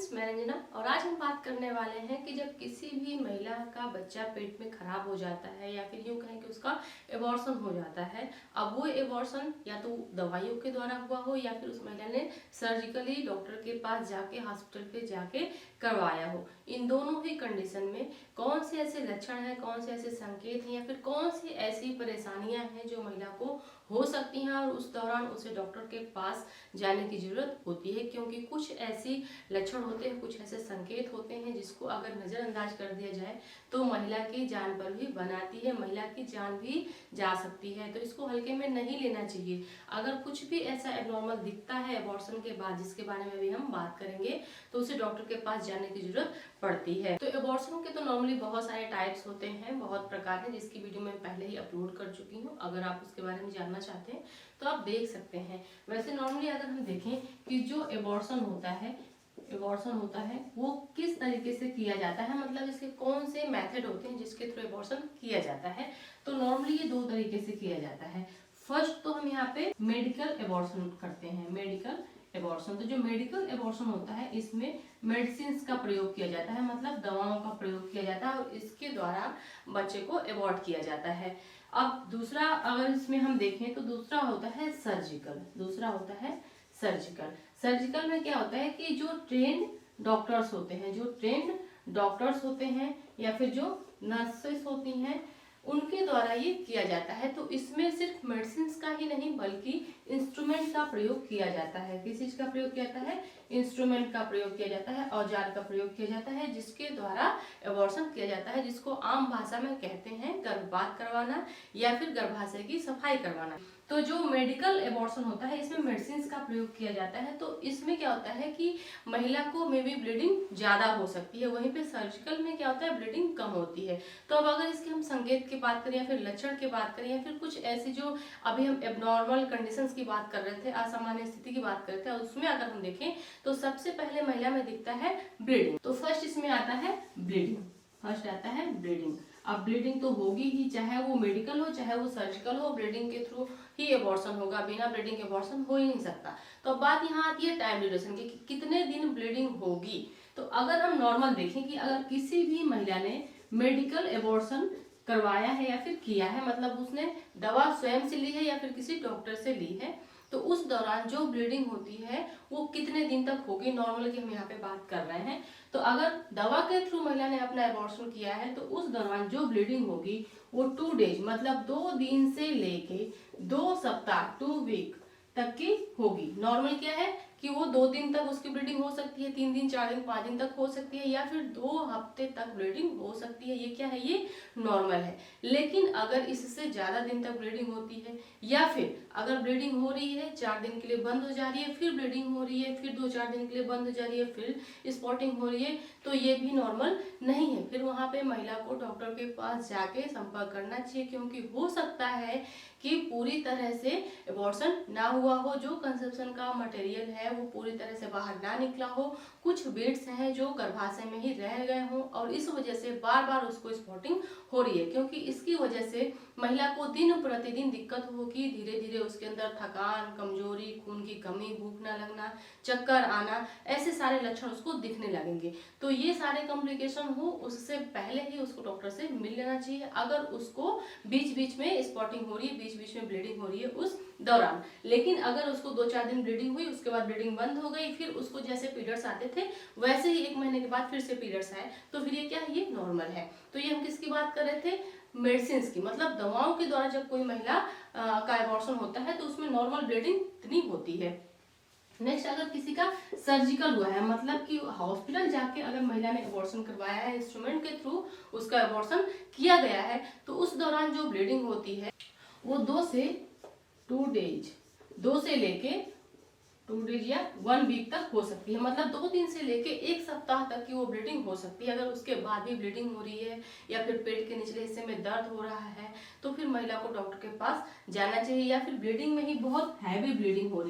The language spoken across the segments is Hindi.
फ्रेंड्स, मैं रंजना और आज हम बात करने वाले हैं कि जब किसी भी महिला का बच्चा पेट में खराब हो जाता है या फिर यूं कहें कि उसका एबॉर्शन हो जाता है। अब वो एबॉर्शन या तो दवाइयों के द्वारा हुआ हो या फिर उस महिला ने सर्जिकली डॉक्टर के पास जाके हॉस्पिटल पे जाके करवाया हो। इन दोनों ही कंडीशन में कौन से ऐसे लक्षण हैं, कौन से ऐसे संकेत हैं या फिर कौन सी ऐसी परेशानियां हैं जो महिला को हो सकती हैं और उस दौरान उसे डॉक्टर के पास जाने की जरूरत होती है, क्योंकि कुछ ऐसी लक्षण होते हैं, कुछ ऐसे संकेत होते हैं जिसको अगर नजरअंदाज कर दिया जाए तो महिला की जान पर भी बनाती है, महिला की जान भी जा सकती है। तो इसको हल्के में नहीं लेना चाहिए। अगर कुछ भी ऐसा एबनॉर्मल दिखता है एबॉर्शन के बाद, जिसके बारे में भी हम बात करेंगे, तो उसे डॉक्टर के पास जाने की जरूरत पड़ती है। तो एबॉर्शन के तो नॉर्मली बहुत सारे टाइप्स होते हैं, बहुत प्रकार हैं, जिसकी वीडियो मैं पहले ही अपलोड कर चुकी हूँ। अगर आप उसके बारे में जानना चाहते हैं तो आप देख सकते हैं। वैसे नॉर्मली अगर हम देखें कि जो एबॉर्शन होता है वो किस तरीके से किया जाता है, मतलब इसके कौन से मेथड होते हैं जिसके थ्रू एबॉर्शन किया जाता है। तो नॉर्मली ये दो तरीके से किया जाता है। फर्स्ट तो हम यहाँ पे मेडिकल एबॉर्शन करते हैं। मेडिकल एबॉर्शन, तो जो मेडिकल एबॉर्शन होता है इसमें मेडिसिन का प्रयोग किया जाता है, मतलब दवाओं का प्रयोग किया जाता है और इसके द्वारा बच्चे को एबॉर्ट किया जाता है। अब दूसरा अगर इसमें हम देखें तो दूसरा होता है सर्जिकल। सर्जिकल में क्या होता है कि जो ट्रेंड डॉक्टर्स होते हैं या फिर जो नर्सेस होती हैं उनके द्वारा ये किया जाता है। तो इसमें सिर्फ मेडिसिन का ही नहीं बल्कि इंस्ट्रूमेंट का प्रयोग किया जाता है। किस चीज का प्रयोग किया जाता है? इंस्ट्रूमेंट का प्रयोग किया जाता है, औजार का प्रयोग किया जाता है, जिसके द्वारा एबॉर्शन किया जाता है, जिसको आम भाषा में कहते हैं गर्भपात करवाना या फिर गर्भाशय की सफाई करवाना। तो जो मेडिकल एबॉर्शन होता है इसमें मेडिसिन का प्रयोग किया जाता है। तो इसमें क्या होता है कि महिला को मे बी ब्लीडिंग ज्यादा हो सकती है, वहीं पे सर्जिकल में क्या होता है ब्लीडिंग कम होती है। तो अब अगर इसके हम संकेत की बात करें या फिर लक्षण की बात करें या फिर कुछ ऐसी जो अभी हम एबनॉर्मल कंडीशंस की बात कर रहे थे, असामान्य स्थिति की बात कर रहे थे, और उसमें अगर हम देखें तो सबसे पहले महिला में दिखता है ब्लीडिंग। तो फर्स्ट इसमें आता है ब्लीडिंग। अब ब्लीडिंग तो होगी ही, चाहे वो मेडिकल हो चाहे वो सर्जिकल हो, ब्लीडिंग के थ्रू ही एबॉर्शन होगा, बिना ब्लीडिंग एबॉर्शन हो ही नहीं सकता। तो अब बात यहाँ आती है टाइम ड्यूरेशन की, कि कितने दिन ब्लीडिंग होगी। तो अगर हम नॉर्मल देखें कि अगर किसी भी महिला ने मेडिकल एबॉर्शन करवाया है या फिर किया है, मतलब उसने दवा स्वयं से ली है या फिर किसी डॉक्टर से ली है, तो उस दौरान जो ब्लीडिंग होती है वो कितने दिन तक होगी, नॉर्मल की हम यहाँ पे बात कर रहे हैं। तो अगर दवा के थ्रू महिला ने अपना एबॉर्शन किया है तो उस दौरान जो ब्लीडिंग होगी वो 2 डेज मतलब 2 दिन से लेके 2 सप्ताह 2 वीक तक की होगी। नॉर्मल क्या है कि वो 2 दिन तक उसकी ब्लीडिंग हो सकती है, 3 दिन 4 दिन 5 दिन तक हो सकती है, या फिर 2 हफ्ते तक ब्लीडिंग हो सकती है। ये क्या है? ये नॉर्मल है। लेकिन अगर इससे ज्यादा दिन तक ब्लीडिंग होती है या फिर अगर ब्लीडिंग हो रही है 4 दिन के लिए बंद हो जा रही है, फिर ब्लीडिंग हो रही है, फिर 2-4 दिन के लिए बंद हो जा रही है, फिर स्पॉटिंग हो रही है, तो ये भी नॉर्मल नहीं है। फिर वहां पे महिला को डॉक्टर के पास जाके संपर्क करना चाहिए, क्योंकि हो सकता है कि पूरी तरह से एबॉर्शन ना हुआ हो, जो कंसेप्शन का मटेरियल है वो पूरी तरह से बाहर ना निकला हो, कुछ बीड्स हैं जो गर्भाशय में ही रह गए हों और इस वजह से बार बार उसको स्पॉटिंग हो रही है। क्योंकि इसकी वजह से महिला को दिन प्रतिदिन दिक्कत होगी, धीरे धीरे उसके अंदर थकान, कमजोरी, खून की कमी, भूख न लगना, चक्कर आना, ऐसे सारे लक्षण उसको दिखने लगेंगे। तो ये सारे कॉम्प्लिकेशन हो उससे पहले ही उसको डॉक्टर से मिल लेना चाहिए। अगर उसको बीच बीच में स्पॉटिंग हो रही है, बीच बीच में ब्लीडिंग हो रही है उस दौरान, लेकिन अगर उसको 2-4 दिन ब्लीडिंग हुई, उसके बाद ब्लीडिंग बंद हो गई, फिर उसको जैसे पीरियड्स आते थे वैसे ही 1 महीने के बाद फिर से पीरियड्स आए, तो फिर ये क्या है? ये नॉर्मल है। तो ये हम किसकी बात कर रहे थे? मेडिसिन की, मतलब दवाओं के द्वारा जब कोई महिला का एबॉर्शन होता है तो उसमें नॉर्मल ब्लीडिंग इतनी होती है। नेक्स्ट, अगर किसी का सर्जिकल हुआ है, मतलब कि हॉस्पिटल जाके अगर महिला ने एबॉर्शन करवाया है, इंस्ट्रूमेंट के थ्रू उसका एबॉर्शन किया गया है, तो उस दौरान जो ब्लीडिंग होती है वो 2 से लेके 2 डेज या 1 वीक तक हो सकती है, मतलब 2 दिन से लेके 1 सप्ताह तक की वो ब्लीडिंग हो सकती है। अगर उसके बाद भी ब्लीडिंग हो रही है या फिर पेट के निचले हिस्से में दर्द हो रहा है तो फिर महिला को डॉक्टर के पास जाना चाहिए। या फिर ब्लीडिंग में ही बहुत हैवी ब्लीडिंग हो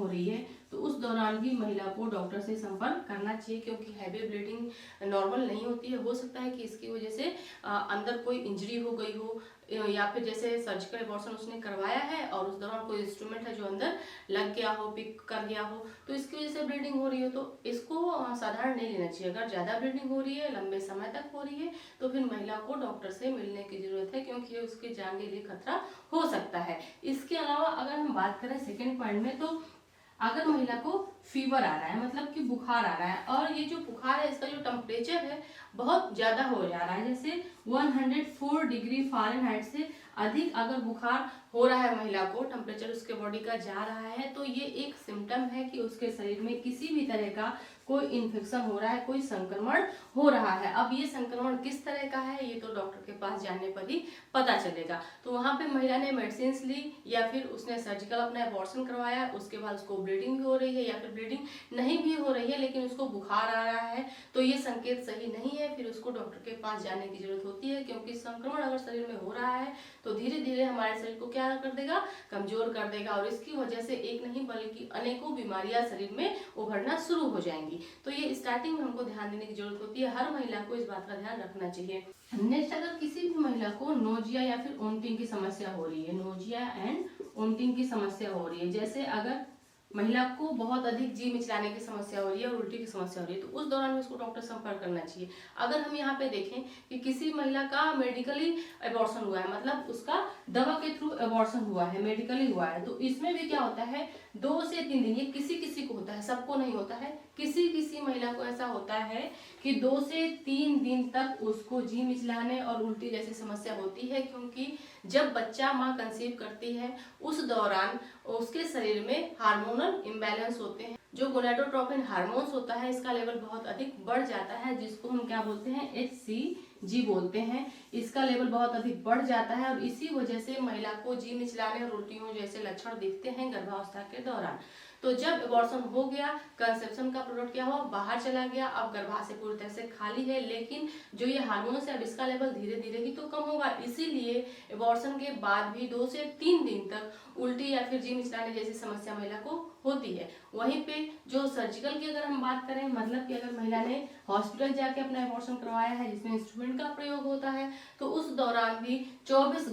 रही है, तो उस दौरान भी महिला को डॉक्टर से संपर्क करना चाहिए, क्योंकि हैवी ब्लीडिंग नॉर्मल नहीं होती है। हो सकता है कि इसकी वजह से अंदर कोई इंजरी हो गई हो, या फिर जैसे सर्जिकल एबॉर्शन उसने करवाया है और उस दौरान कोई इंस्ट्रूमेंट है जो अंदर लग गया हो, पिक कर गया हो, तो इसकी वजह से ब्लीडिंग हो रही हो, तो इसको साधारण नहीं लेना चाहिए। अगर ज़्यादा ब्लीडिंग हो रही है, लंबे समय तक हो रही है, तो फिर महिला को डॉक्टर से मिलने की जरूरत है, क्योंकि ये उसके जान के लिए खतरा हो सकता है। इसके अलावा अगर हम बात करें सेकेंड पॉइंट में, तो अगर महिला को फीवर आ रहा है, मतलब कि बुखार आ रहा है, और ये जो बुखार है इसका जो टेम्परेचर है बहुत ज्यादा हो जा रहा है, जैसे 104 डिग्री फ़ारेनहाइट से अधिक अगर बुखार हो रहा है महिला को, टेम्परेचर उसके बॉडी का जा रहा है, तो ये एक सिम्टम है कि उसके शरीर में किसी भी तरह का कोई इन्फेक्शन हो रहा है, कोई संक्रमण हो रहा है। अब ये संक्रमण किस तरह का है ये तो डॉक्टर के पास जाने पर ही पता चलेगा। तो वहां पे महिला ने मेडिसिन ली या फिर उसने सर्जिकल अपना एबॉर्शन करवाया, उसके बाद उसको ब्लीडिंग भी हो रही है या फिर ब्लीडिंग नहीं भी हो रही है लेकिन उसको बुखार आ रहा है, तो ये संकेत सही नहीं है। फिर उसको डॉक्टर के पास जाने की जरूरत होती है, क्योंकि संक्रमण अगर शरीर में हो रहा है तो धीरे धीरे हमारे शरीर को क्या कर देगा, कमजोर कर देगा, और इसकी वजह से एक नहीं बल्कि अनेकों बीमारियां शरीर में उभरना शुरू हो जाएंगी। तो ये स्टार्टिंग में हमको ध्यान देने की जरूरत होती है, हर महिला को इस बात का ध्यान रखना चाहिए। नेक्स्ट, अगर किसी भी महिला को नोजिया या फिर वोमिटिंग की समस्या हो रही है, नोजिया एंड वोमिटिंग की समस्या हो रही है, जैसे अगर महिला को बहुत अधिक जी मिचलाने की समस्या हो रही है और उल्टी की समस्या हो रही है, तो उस दौरान भी उसको डॉक्टर से संपर्क करना चाहिए। अगर हम यहाँ पे देखें कि किसी महिला का मेडिकली एबॉर्शन हुआ है, मतलब उसका दवा के थ्रू एबॉर्शन हुआ है, मेडिकली हुआ है, तो इसमें भी क्या होता है 2 से 3 दिन, ये किसी किसी को होता है, सबको नहीं होता है, किसी किसी महिला को ऐसा होता है कि 2 से 3 दिन तक उसको जी मिचलाने और उल्टी जैसी समस्या होती है, क्योंकि जब बच्चा माँ कंसीव करती है उस दौरान उसके शरीर में हार्मोनल इम्बैलेंस होते हैं, जो गोनाडोट्रोपिन हार्मोन्स होता है इसका लेवल बहुत अधिक बढ़ जाता है, जिसको हम क्या बोलते हैं HCG बोलते हैं। इसका लेवल बहुत अधिक बढ़ जाता है और इसी वजह से महिला को जी मिचलाने और उल्टियों जैसे लक्षण दिखते हैं गर्भावस्था के दौरान। तो जब एबॉर्शन हो गया, कंसेप्शन का प्रोडक्ट क्या हुआ, बाहर चला गया, अब गर्भाशय पूरी तरह से खाली है, लेकिन जो ये हार्मोन्स है अब इसका लेवल धीरे धीरे ही तो कम होगा, इसीलिए एबॉर्शन के बाद भी 2 से 3 दिन तक उल्टी या फिर जी मिचलाने जैसी समस्या महिला को होती है। वहीं पे जो सर्जिकल की अगर हम बात करें, मतलब कि अगर महिला ने हॉस्पिटल जाके अपना एबॉर्शन करवाया है जिसमें इंस्ट्रूमेंट का प्रयोग होता है, तो उस दौरान भी 24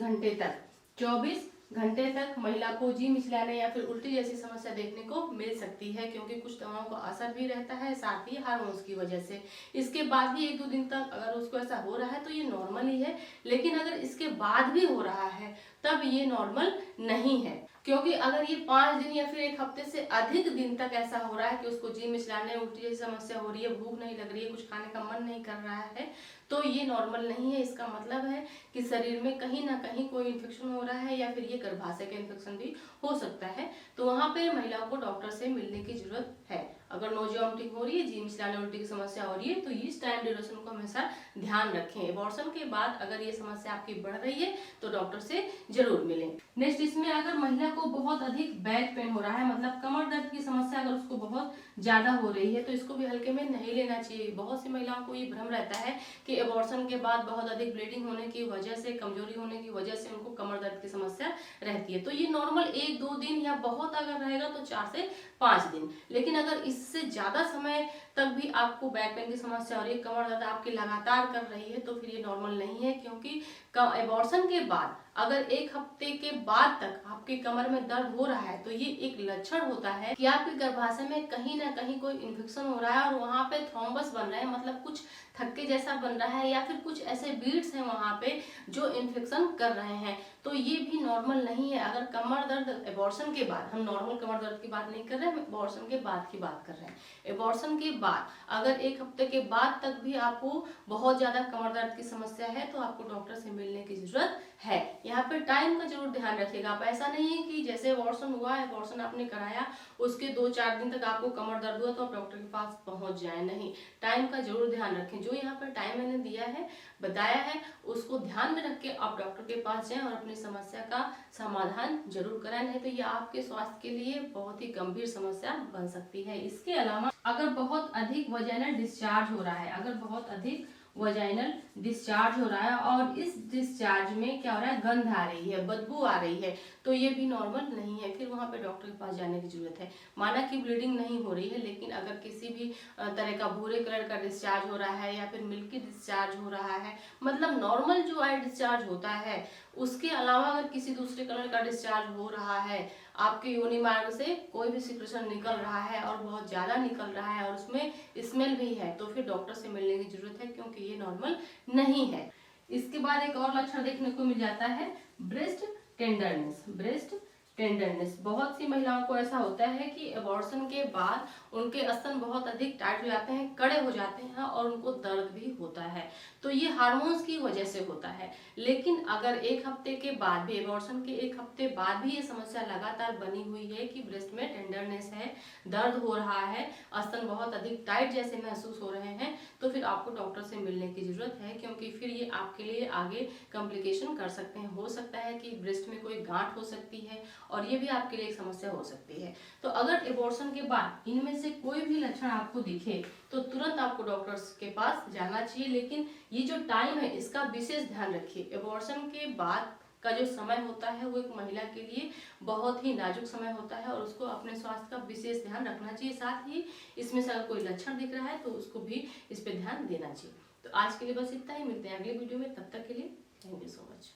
घंटे तक महिला को जी मिचलाने या फिर उल्टी जैसी समस्या देखने को मिल सकती है, क्योंकि कुछ दवाओं का असर भी रहता है, साथ ही हार्मोन्स की वजह से। इसके बाद भी 1-2 दिन तक अगर उसको ऐसा हो रहा है तो ये नॉर्मल ही है, लेकिन अगर इसके बाद भी हो रहा है तब ये नॉर्मल नहीं है, क्योंकि अगर ये 5 दिन या फिर 1 हफ्ते से अधिक दिन तक ऐसा हो रहा है कि उसको जी मिचलाने उल्टी जैसी समस्या हो रही है, भूख नहीं लग रही है, कुछ खाने का मन नहीं कर रहा है, तो ये नॉर्मल नहीं है। इसका मतलब है कि शरीर में कहीं ना कहीं कोई इन्फेक्शन हो रहा है या फिर ये गर्भाशय का इन्फेक्शन भी हो सकता है। तो वहां पे महिलाओं को डॉक्टर से मिलने की जरूरत है। अगर नोजिया वोमिटिंग हो रही है, जी मिचलाने उल्टी की समस्या हो रही है, तो इस टाइम ड्यूरेशन को हमेशा ध्यान रखें। एबॉर्शन के बाद अगर ये समस्या आपकी बढ़ रही है तो डॉक्टर से जरूर मिलें। नेक्स्ट, इसमें अगर महिला को बहुत अधिक बैक पेन हो रहा है, मतलब कमर दर्द की समस्या अगर उसको बहुत ज्यादा हो रही है, तो इसको भी हल्के में नहीं लेना चाहिए। बहुत सी महिलाओं को ये भ्रम रहता है कि एबॉर्शन के बाद बहुत अधिक ब्लीडिंग होने की वजह से, कमजोरी होने की वजह से उनको कमर दर्द की समस्या रहती है, तो ये नॉर्मल 1-2 दिन या बहुत अगर रहेगा तो 4 से 5 दिन। लेकिन अगर इससे ज्यादा समय तक भी आपको बैक पेन की समस्या हो रही है, कमर दर्द आपकी लगातार कर रही है, तो फिर ये नॉर्मल नहीं है, क्योंकि एबॉर्शन के बाद अगर 1 हफ्ते के बाद तक आपके कमर में दर्द हो रहा है तो ये एक लक्षण होता है कि आपके गर्भाशय में कहीं ना कहीं कोई इन्फेक्शन हो रहा है और वहां पे थ्रोम्बस बन रहे हैं, मतलब कुछ थक्के जैसा बन रहा है या फिर कुछ ऐसे बीड्स हैं वहां पे जो इन्फेक्शन कर रहे हैं, तो ये भी नॉर्मल नहीं है। अगर कमर दर्द एबॉर्शन के बाद, हम नॉर्मल कमर दर्द की बात नहीं कर रहे हैं, एबॉर्शन के बाद की बात कर रहे हैं। एबॉर्शन के बाद अगर 1 हफ्ते के बाद तक भी आपको बहुत ज्यादा कमर दर्द की समस्या है तो आपको डॉक्टर से मिलने की जरूरत है। यहाँ पे टाइम का जरूर ध्यान रखिएगा। आप ऐसा नहीं है कि जैसे एबॉर्शन हुआ, एबॉर्शन आपने कराया, उसके 2-4 दिन तक आपको कमर दर्द हुआ तो आप डॉक्टर के पास पहुंच जाए, नहीं, टाइम का जरूर ध्यान रखें। जो यहाँ पर टाइम मैंने दिया है, बताया है, उसको ध्यान में रख के आप डॉक्टर के पास जाएं और अपनी समस्या का समाधान जरूर कराएं, नहीं तो ये आपके स्वास्थ्य के लिए बहुत ही गंभीर समस्या बन सकती है। इसके अलावा अगर बहुत अधिक वजाइनल डिस्चार्ज हो रहा है, अगर बहुत अधिक वजाइनल डिस्चार्ज हो रहा है और इस डिस्चार्ज में क्या हो रहा है, गंध आ रही है, बदबू आ रही है, तो ये भी नॉर्मल नहीं है। फिर वहाँ पे डॉक्टर के पास जाने की जरूरत है। माना कि ब्लीडिंग नहीं हो रही है, लेकिन अगर किसी भी तरह का भूरे कलर का डिस्चार्ज हो रहा है या फिर मिल्की डिस्चार्ज हो रहा है, मतलब नॉर्मल जो आई डिस्चार्ज होता है उसके अलावा अगर किसी दूसरे कलर का डिस्चार्ज हो रहा है, आपके योनि मार्ग से कोई भी सिक्रेशन निकल रहा है और बहुत ज्यादा निकल रहा है और उसमें स्मेल भी है, तो फिर डॉक्टर से मिलने की जरूरत है, क्योंकि ये नॉर्मल नहीं है। इसके बाद एक और लक्षण देखने को मिल जाता है ब्रेस्ट टेंडरनेस। ब्रेस्ट टेंडरनेस, बहुत सी महिलाओं को ऐसा होता है कि अबॉर्शन के बाद उनके स्तन बहुत अधिक टाइट हो जाते हैं, कड़े हो जाते हैं और उनको दर्द भी होता है, तो ये हार्मोन्स की वजह से होता है। लेकिन अगर एक हफ्ते के बाद भी, अबॉर्शन के एक हफ्ते बाद भी ये समस्या लगातार बनी हुई है कि ब्रेस्ट में टेंडरनेस है, दर्द हो रहा है, स्तन बहुत अधिक टाइट जैसे महसूस हो रहे हैं, तो फिर आपको डॉक्टर से मिलने की जरूरत है, क्योंकि फिर ये आपके लिए आगे कॉम्प्लिकेशन कर सकते हैं। हो सकता है कि ब्रेस्ट में कोई गांठ हो सकती है और ये भी आपके लिए एक समस्या हो सकती है। तो अगर एबॉर्शन के बाद इनमें से कोई भी लक्षण आपको दिखे तो तुरंत आपको डॉक्टर्स के पास जाना चाहिए। लेकिन ये जो टाइम है इसका विशेष ध्यान रखिए। एबॉर्शन के बाद का जो समय होता है वो एक महिला के लिए बहुत ही नाजुक समय होता है और उसको अपने स्वास्थ्य का विशेष ध्यान रखना चाहिए। साथ ही इसमें से अगर कोई लक्षण दिख रहा है तो उसको भी इस पर ध्यान देना चाहिए। तो आज के लिए बस इतना ही, मिलते हैं अगले वीडियो में, तब तक के लिए थैंक यू सो मच।